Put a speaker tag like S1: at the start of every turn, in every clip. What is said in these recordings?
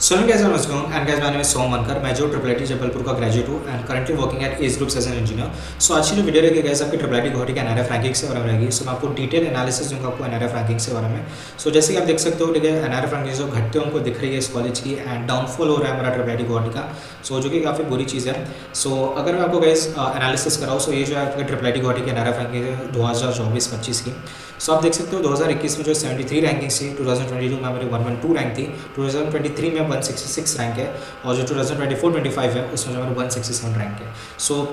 S1: So hello guys, I'm Asgong and guys, my name is सोम मनकर। मैं जो triple I Jabalpur का graduate हूँ and currently working at edge group as an engineer. So आज की जो video रहेगी गाइस आपकी ट्रिपल आई गुवाहाटी के एनआरएफ रैंकिंग से बारे में रहेगी। सो मैं आपको डिटेल एनालिसिस दूंगा आपको एनआरएफ रैंकिंग से बारे में। सो जैसे कि आप देख सकते हो, ठीक है, एनआरएफ रैंकिंग जो घटते उनको दिख रही है इस कॉलेज की एंड डाउनफॉल हो रहा है हमारा ट्रिपल आई गुवाहाटी का। सो जो कि काफ़ी बुरी चीज़ है। सो अगर मैं आपको गाइस एनालिसिस कराऊँ, सो ये जो है आपका ट्रिपल आई गुवाहाटी के एनआरएफ रैंकिंग है 2024-25 की। सो आप देख सकते हो 2021 में जो 73 रैंकिंग थी, 2022 में हमारी 112 रैंक थी, 2023 में 166 रैंक है और जो 2024-25 है उसमें जो हमारी 167 रैंक है। सो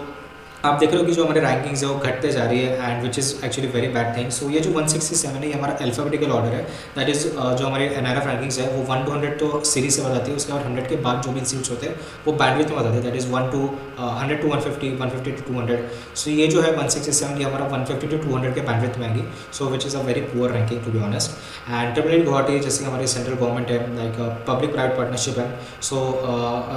S1: आप देख रहे हो कि जो हमारे रैंकिंग्स है वो घटते जा रही है and which is actually very bad thing. So ये जो 167 है ये हमारा अल्फ़ाबेटिकल ऑर्डर है। दैट इज़ जो हमारे एनआरएफ रैंकिंग्स है वो 1 to 100 तो सीरीज से बताती है, उसके बाद 100 के बाद जो भी इंस्टीट्यूट्स होते हैं वो बैंडविड्थ में बताते हैं। That is 100 to 150, 150 to 200। सो ये जो है 167 ये हमारा 150 to 200 के बैंडविड्थ में आएगी। So which is a very poor ranking to be honest. And triple I Guwahati जैसे हमारी सेंट्रल गवर्नमेंट है, लाइक पब्लिक प्राइवेट पार्टनरशिप है। So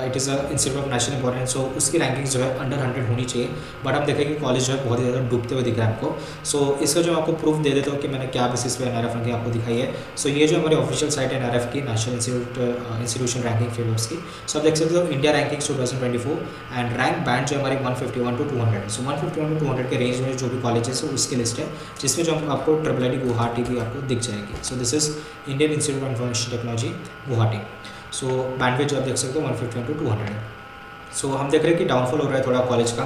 S1: it is a institute of national importance. So उसकी रैंकिंग जो है अंडर 100 होनी चाहिए, बट हम देखेंगे कॉलेज जो है बहुत ही ज़्यादा डूबते हुए दिख रहा है आपको। सो इसका जो मैं आपको प्रूफ दे देता हूँ कि मैंने क्या बेसिस पे एनआरएफ रैंकिंग आपको दिखाई है। सो ये जो हमारी ऑफिशियल साइट है एनआरएफ की, नेशनल इंस्टीट्यूशन रैंकिंग फेलोर्स की। सो आप देख सकते हो India ranking 2024 and rank band जो हमारी 151 to 200। सो 151 to 200 के रेंज में जो भी कॉलेजेस है उसकी लिस्ट है, जिसमें जो आपको ट्रिपल आई गुवाहाटी भी आपको दिख जाएगी। So this is Indian institute of information technology Guwahati. So bandwidth जो आप देख सकते हो 151 to 200 है। सो हम देख रहे हैं कि डाउनफॉल हो रहा है थोड़ा कॉलेज का।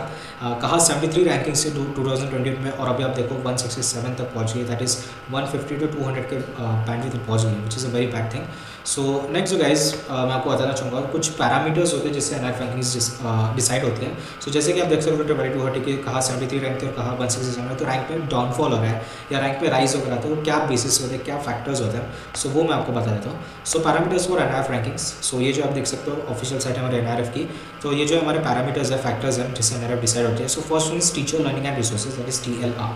S1: कहाँ 73 रैंकिंग से 2020 में और अभी आप देखो 167 तक पहुँच गई। दैट इज़ 150 to 200 के बैंडविड्थ तक पहुँच गई, विच is a very bad thing. So next जो गाइज मैं आपको बताना चाहूँगा, कुछ पैरामीटर्स होते हैं जिससे एनआरएफ रैंकिंग डिसाइड होती हैं। सो जैसे कि आप देख सकते हो ट्रिपल आई गुवाहाटी के कहाँ 73 रैंक थे और कहाँ 167 है, तो रैंक में डाउनफॉल हो रहा है या रैंक में राइज हो रहा है, तो क्या बेसिस होते हैं, क्या फैक्टर्स होते हैं, सो वो मैं आपको बता देता हूँ। सो पैरामीटर्स फॉर एनआरएफ रैंकिंग्स। सो ये जो आप देख सकते हो ऑफिशियल साइट है हमारे एनआरएफ की। तो ये जो हमारे पैरामीटर्स है, फैक्टर्स हैं जिससे एनआरएफ डिसाइड होती है। So first one is teacher learning and resources, that is TLR।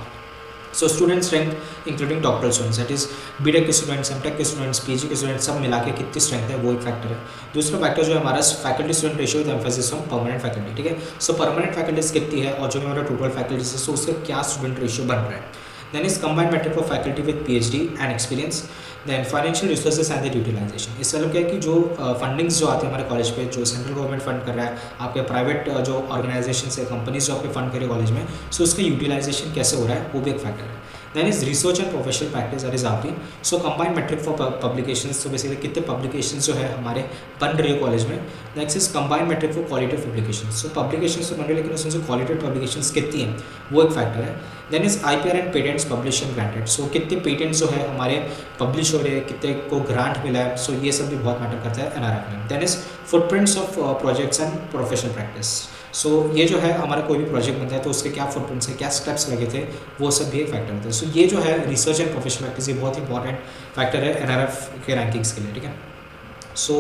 S1: So student strength including doctoral students, that is BTech के स्टूडेंट्स, एमटेक के स्टूडेंट्स, पीजी के स्टूडेंट्स, सब मिला के कितनी स्ट्रेंथ है वो एक फैक्टर है। दूसरा फैक्टर जो है हमारा faculty student ratio with emphasis on permanent faculty, ठीक है। सो परमानेंट फैकल्टीज कितनी है और जो हमारा टोटल फैकल्टीज है, सो उसका क्या स्टूडेंट रेशियो बन रहा है। Then is combined metric for faculty with PhD and experience. Then financial resources and the utilisation. इसका मतलब क्या है कि जो फंडिंग्स जो आती है हमारे कॉलेज पे, जो सेंट्रल गवर्नमेंट फंड कर रहा है, आपके प्राइवेट जो ऑर्गेनाइजेशन है, कंपनीज जो आपके फंड करे कॉलेज में, सो उसका यूटिलाइजेशन कैसे हो रहा है वो भी एक फैक्टर है। Then is research and professional practice, that is आपकी। So combined metric for publications, तो बेसिकली कितने पब्लिकेशंस जो है हमारे बन रही है कॉलेज में। Next is combined metric for quality of publications. So publications तो बन रही है लेकिन उसमें से क्वालिटी ऑफ पब्लिकेशंस कितनी है वो एक फैक्टर है। Then is IPR and patents publish and granted. So कितने पेटेंट्स जो है हमारे पब्लिश हो रहे हैं, कितने को ग्रांट मिला है, सो ये सब भी बहुत मैटर करता है एनआरएफ में। Then is footprints of projects and professional practice. So ये जो है हमारा कोई भी प्रोजेक्ट बनता है तो उसके क्या फुटप्रिंट्स है, क्या स्टेप्स लगे थे, वो सब भी एक फैक्टर होता है। सो ये जो है रिसर्च एंड प्रोफेशनल प्रैक्टिस ये बहुत इंपॉर्टेंट फैक्टर है एनआरएफ के रैंकिंग्स के लिए, ठीक है। सो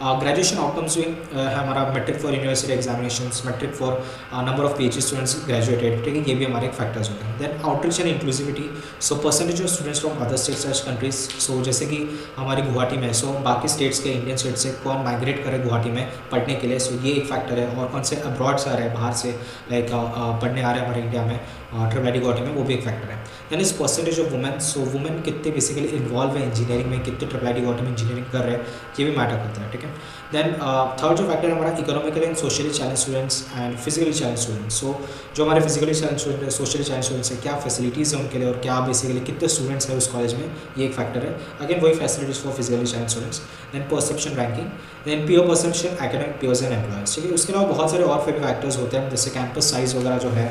S1: ग्रेजुएशन आउटकम्स भी है हमारा, metric for university examinations, metric for number of PhD students graduated, ठीक है, ये भी हमारे एक फैक्टर्स होते हैं। Then outreach and inclusivity. So percentage of students from other states countries. So जैसे कि हमारी गुवाहाटी में, सो बाकी स्टेट्स के इंडियन स्टेट से कौन माइग्रेट करे गुवाहाटी में पढ़ने के लिए, सो ये एक फैक्टर है। और कौन से अब्रॉड से आ रहे हैं, बाहर से लाइक पढ़ने आ रहे हैं हमारे इंडिया में ट्रिपल आई गुवाहाटी में, वो भी एक फैक्टर है। Then is percentage of women. So women कितने बेसिकली इन्वॉल्व है इंजीनियरिंग में, कितने ट्रिपल आई गुवाहाटी में इंजीनियरिंग कर रहे हैं, ये भी मैटर करता है, ठीक है। देन थर्ड जो फैक्टर है हमारा economically and socially challenge students and physically challenge students. So जो हमारे फिजिकली चैलेंज स्टूडेंट है, सोशली चैलेंज स्टूडेंट्स है, क्या फैसिलिटीज़ है उनके लिए और क्या बेसिकली कितने स्टूडेंट्स हैं उस कॉलेज में, ये एक फैक्टर है। अगेन वही facilities for physically challenge students. Then perception ranking. Then peer perception, academic peers and employers, ठीक है। उसके अलावा बहुत सारे और फैक्टर्स होते हैं जैसे कैंपस साइज़ वगैरह जो है,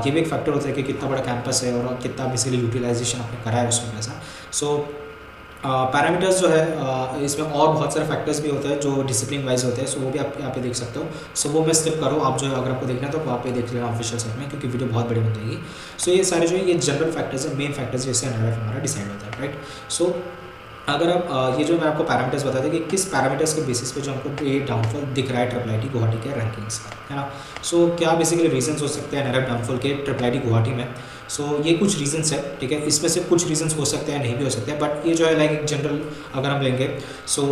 S1: ये भी एक फैक्टर होता है कि कितना बड़ा कैंपस है और कितना बेसिकली यूटिलाइजेशन आपने करा है उसमें ऐसा। सो पैरामीटर्स जो है इसमें और बहुत सारे फैक्टर्स भी होते हैं जो डिसिप्लिन वाइज होते हैं, सो वो भी आप यहाँ पे देख सकते हो। सो वो मैं स्किप करो, आप जो है अगर आपको देखना है तो वहाँ पे देख लेना ऑफिशियल साइट में, क्योंकि वीडियो बहुत बड़ी बन जाएगी। सो ये सारे जो है ये जनरल फैक्टर्स है, मेन फैक्टर्स जिससे एनआरएफ हमारा डिसाइड होता है, राइट। सो अगर आप ये जो मैं आपको पैरामीटर्स बता दें कि किस पैरामीटर्स के बेसिस पे जो हमको ये डाउनफॉल दिख रहा है ट्रिपल आई गुवाहाटी के रैंकिंग्स का, है ना। सो क्या बेसिकली रीजंस हो सकते हैं एनआरएफ डाउनफॉल के ट्रिपल आई गुवाहाटी में। सो ये कुछ रीजंस है, ठीक है। इसमें से कुछ रीजंस हो सकते हैं, नहीं भी हो सकते हैं, बट ये जो है लाइक एक जनरल अगर हम लेंगे सो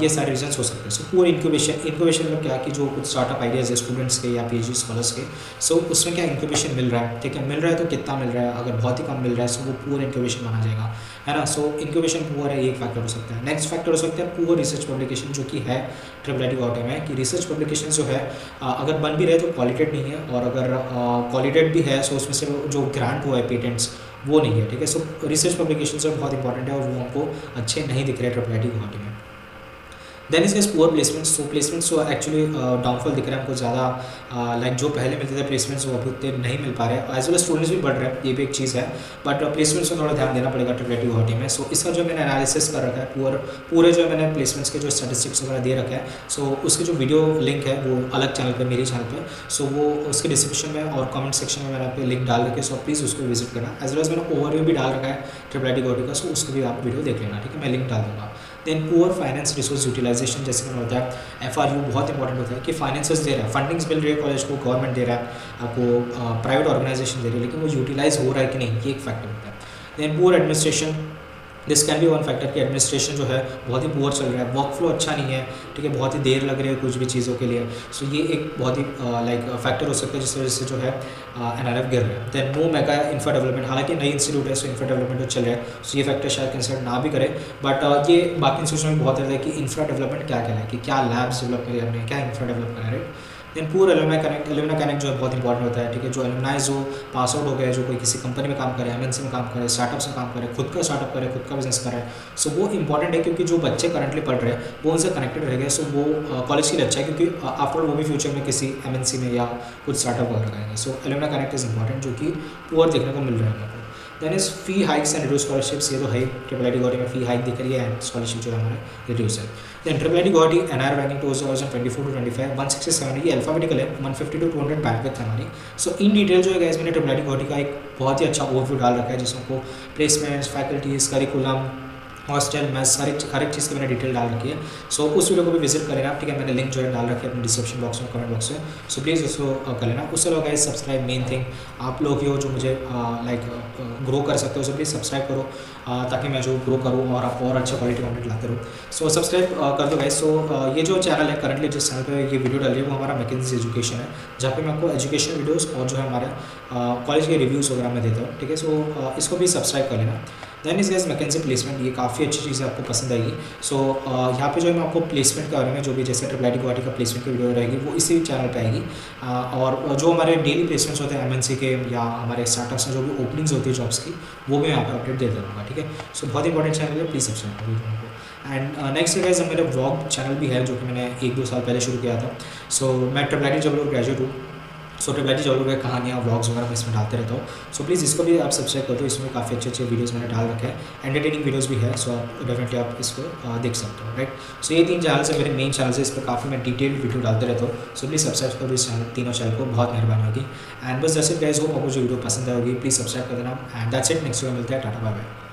S1: ये सारे रीजंस हो सकते हैं। सो पूरे इंक्यूबेशन मतलब क्या कि जो कुछ स्टार्टअप आइडियाज़ है स्टूडेंट्स के या पीएचडी स्कॉलर्स के, सो उसमें क्या इंक्यूबेशन मिल रहा है, ठीक है। मिल रहा है तो कितना मिल रहा है, अगर बहुत ही कम मिल रहा है सो वो पूरा इंक्यूबेशन माना जाएगा, है ना। सो इंक्यूबेशन पुअर है, एक फैक्टर हो सकता है। नेक्स्ट फैक्टर हो सकता है पुअर रिसर्च पब्लिकेशन, जो कि है ट्रिपल गॉटे में कि रिसर्च पब्लिकेशन जो है अगर बन भी रहे तो क्वालिटेड नहीं है, और अगर क्वालिटेड भी है सो उसमें से जो ग्रांट हुआ है पेटेंट्स वो नहीं है, ठीक है। सो रिसर्च पब्लिकेशन जो बहुत इंपॉर्टेंट है और वो हमको अच्छे नहीं दिख रहे ट्रिपल गॉटे में। देन इसके पुअर प्लेसमेंट्स तो एक्चुअली डाउनफॉल दिख रहा है हमको ज़्यादा, लाइक जो पहले मिलते थे प्लेसमेंट्स वो अभी उतने नहीं मिल पा रहे, एज वेल स्टूडेंट्स भी बढ़ रहे हैं, ये भी एक चीज़ है, बट प्लेसमेंट्स को थोड़ा ध्यान देना पड़ेगा ट्रिपल गॉटे में। सो इसका जो मैंने एनालिसिस कर रखा है पूरे जो मैंने प्लेसमेंट्स के जो स्टैटिस्टिक्स वगैरह दे रखा है, सो उसकी जो वीडियो लिंक है वो अलग चैनल पर, मेरे चैनल पर, सो वो उसके डिस्क्रिप्शन में और कमेंट सेक्शन में मैंने पे लिंक डाल रखे, सो प्लीज़ उसको विजिट करना। एज वेल एज मैंने ओवरव्यू भी डाल रखा है ट्रिपल गॉटे का, सो उसको भी आप वीडियो देख लेना, ठीक है, मैं लिंक डाल दूँगा। Then poor finance resource utilisation, जैसे मैंने होता है FRU बहुत इंपॉर्टेंट होता है कि फाइनेंसेस दे रहा है, फंडिंग्स मिल रही है कॉलेज को, गवर्नमेंट दे रहा है आपको, प्राइवेट ऑर्गेनाइजेशन दे रही है, लेकिन वो यूटिलाइज हो रहा है कि नहीं, ये एक फैक्टर होता है। Then poor administration, this can be one factor कि एडमिनिस्ट्रेशन जो है बहुत ही पुअर चल रहा है, वर्क फ्लो अच्छा नहीं है, ठीक है, बहुत ही देर लग रही है कुछ भी चीज़ों के लिए। सो ये एक बहुत ही लाइक फैक्टर हो सकता है जिस वजह से जो है NRF गिर रहा है। Then no mega infra development, हालांकि नई इंस्टीट्यूट है सो इंफ्रा डेवलपमेंट तो चल रहा है, सो ये फैक्टर शायद कंसिडर ना भी करे, बट ये बाकी इंस्टीट्यूशन में बहुत रहता है कि इंफ्रा डेवलपमेंट क्या कहलाए, कि क्या लैब्स डेवलप करें हमने, क्या इंफ्रा डेवलप करें, राइट। देन पूरा एलुमनाई कनेक्ट जो है बहुत इंपॉर्टेंट होता है, ठीक है। जो एलुमनाई जो पास आउट हो गए, जो कोई किसी कंपनी में काम करे, MNC में काम करे, स्टार्टअप्स में काम करे, खुद का स्टार्टअप करे, खुद का बिजनेस करे, सो वो इंपॉर्टेंट है, क्योंकि जो बच्चे करंटली पढ़ रहे हैं वो उनसे कनेक्टेड रह गए, सो वो कॉलेज के लिए अच्छा है, क्योंकि आफ्टर वो भी फ्यूचर में किसी MNC में या कुछ स्टार्टअप वगैरह करेंगे। So alumni connect is important, जो कि पुअर देखने को मिल रहा है हमको। Then is fee hikes and reduce scholarships, ये तो है ट्रिपल गॉटे में फी हाइक दिख रही है एंड स्कॉलरशिप जो है हमारे रिड्यूस है। देन ट्रिपल गॉटे NIR रैंकिंग 2024 to 25 167, ये अल्फाबेटिकल है, 150 to 200 बैंडविड्थ है हमारी। सो इन डिटेल जो है गाइस मैंने ट्रिपल गॉटे का एक बहुत ही अच्छा ओवरव्यू डाल रखा है, जिसमें को placements, faculties, curriculum, hostel, maths, हर एक चीज़ की मैंने डिटेल डाल रखी है। सो उस वीडियो को भी विजिट करें आप, ठीक है। मैंने लिंक जो है डाल रखी है अपने डिस्क्रिप्शन बॉक्स में, कमेंट बॉक्स में, सो प्लीज़ उसको कर लेना। उससे लोग गाइस सब्सक्राइब, मेन थिंग आप लोग ही हो जो मुझे लाइक ग्रो कर सकते हो, सो प्लीज़ सब्सक्राइब करो ताकि मैं जो ग्रो करूँ और आपको और अच्छा क्वालिटी कंटेंट लाते रहूँ। सो सब्सक्राइब कर दो गाइस। सो ये जो चैनल है करंटली, जिस चैनल पर ये वीडियो डाल रही है वो हमारा मैकेंजी एजुकेशन है, जहाँ पे मैं आपको एजुकेशन वीडियोज़ और जो है हमारे कॉलेज के रिव्यूज़ वगैरह में देता हूँ, ठीक है। सो इसको भी सब्सक्राइब कर लेना। देन इस गाइस मैकेंजी प्लेसमेंट, ये काफ़ी अच्छी चीज़ है, आपको पसंद आएगी। सो यहाँ पे जो है मैं आपको प्लेसमेंट के बारे में, जो भी जैसे ट्रिपल गॉटे का प्लेसमेंट की वीडियो रहेगी वो इसी चैनल पे आएगी, और जो हमारे डेली प्लेसमेंट्स होते हैं MNC के या हमारे स्टार्टअप्स में जो भी ओपनिंग्स होती है जॉब्स की, वो मैं यहाँ पर अपडेट दे दूँगा, ठीक है। सो बहुत इंपॉर्टेंट चैनल है, प्लीज़ सब्सक्राइब करो। एंड नेक्स्ट गाइस मेरा व्लॉग चैनल भी है, जो कि मैंने 1-2 साल पहले शुरू किया था। सो मैं ट्रिपल जब ग्रेजुएट हूँ, सो ट्रिपल जब कहानियाँ, व्लॉग्स वगैरह मैं इसमें डालते रहता हूँ। सो प्लीज़ इसको भी आप सब्सक्राइब कर दो, इसमें काफ़ी अच्छे वीडियोस मैंने डाल रखे हैं, एंटरटेनिंग वीडियोस भी है, सो आप डेफिनेटली आप इसको देख सकते हो, राइट। सो ये 3 चैनल से मेरे मेन चैनल से, इस पर काफ़ी मैं डिटेल्ड वीडियो डालते रहता हूँ। सो प्लीज़ सब्सक्राइब करो इस चैनल, तीनों चैनल को, बहुत मेहरबानी होगी। एंड बस जैसे गाइस, होप आपको जो वीडियो पसंद आएगी, प्लीज़ सब्सक्राइब कर देना। And that's it, next video मिलता है, टाटा बाय बाय।